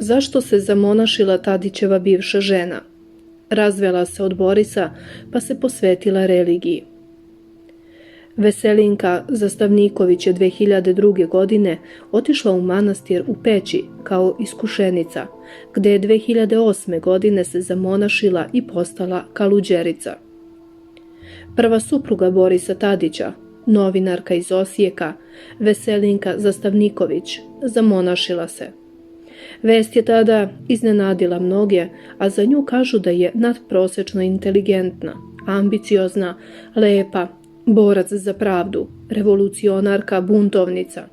Zašto se zamonašila Tadićeva bivša žena? Razvela se od Borisa pa se posvetila religiji. Veselinka Zastavniković je 2002. godine otišla u manastir u Peći kao iskušenica, gde je 2008. godine se zamonašila i postala kaluđerica. Prva supruga Borisa Tadića, novinarka iz Osijeka, Veselinka Zastavniković, zamonašila se. Vest je tada iznenadila mnoge, a za nju kažu da je nadprosečno inteligentna, ambiciozna, lepa, borac za pravdu, revolucionarka, buntovnica.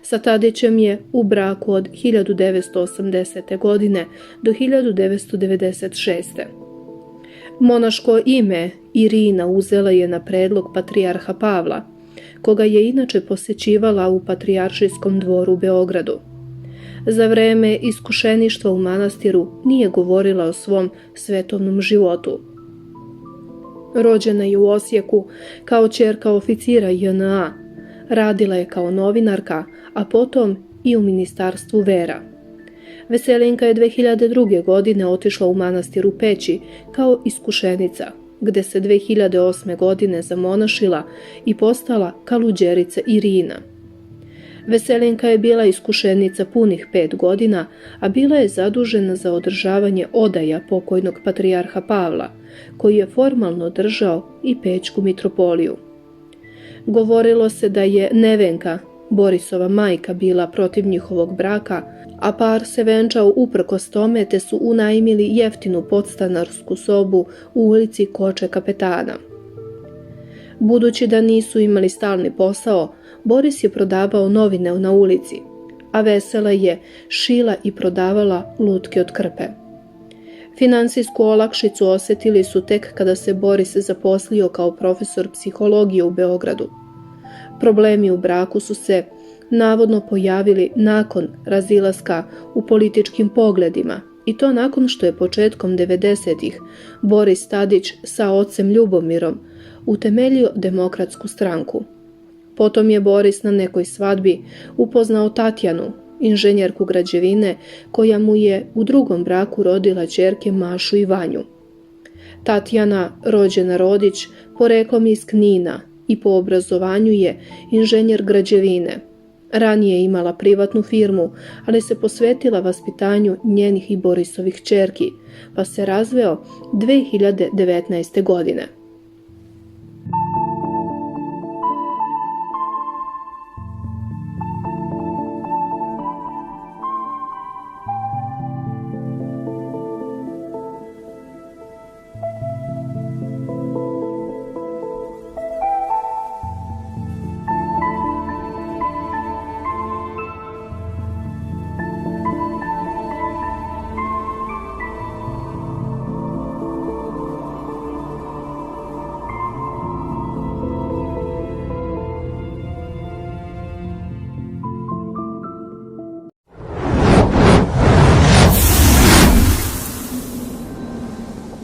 Sa Tadićem je u braku od 1980. godine do 1996. Monaško ime Irina uzela je na predlog patrijarha Pavla, koga je inače posećivala u Patrijaršijskom dvoru u Beogradu. Za vreme iskušeništva u manastiru nije govorila o svom svetovnom životu. Rođena je u Osijeku kao ćerka oficira JNA, radila je kao novinarka, a potom i u Ministarstvu vera. Veselinka je 2002. godine otišla u manastir u Peći kao iskušenica, gde se 2008. godine zamonašila i postala kaluđerica Irina. Veselinka je bila iskušenica punih 5 godina, a bila je zadužena za održavanje odaja pokojnog patrijarha Pavla, koji je formalno držao i Pećku mitropoliju. Govorilo se da je Nevenka, Borisova majka, bila protiv njihovog braka, a par se venčao uprkos tome te su unajmili jeftinu podstanarsku sobu u ulici Koče Kapetana. Budući da nisu imali stalni posao, Boris je prodavao novine na ulici, a Vesela je šila i prodavala lutke od krpe. Finansijsku olakšicu osetili su tek kada se Boris zaposlio kao profesor psihologije u Beogradu. Problemi u braku su se navodno pojavili nakon razilaska u političkim pogledima, i to nakon što je početkom 90-ih Boris Tadić sa ocem Ljubomirom utemeljio Demokratsku stranku. Potom je Boris na nekoj svadbi upoznao Tatjanu, inženjerku građevine, koja mu je u drugom braku rodila ćerke Mašu i Vanju. Tatjana, rođena Rodić, poreklom iz Knina i po obrazovanju je inženjer građevine. Ranije je imala privatnu firmu, ali se posvetila vaspitanju njenih i Borisovih ćerki, pa se razveo 2019. godine.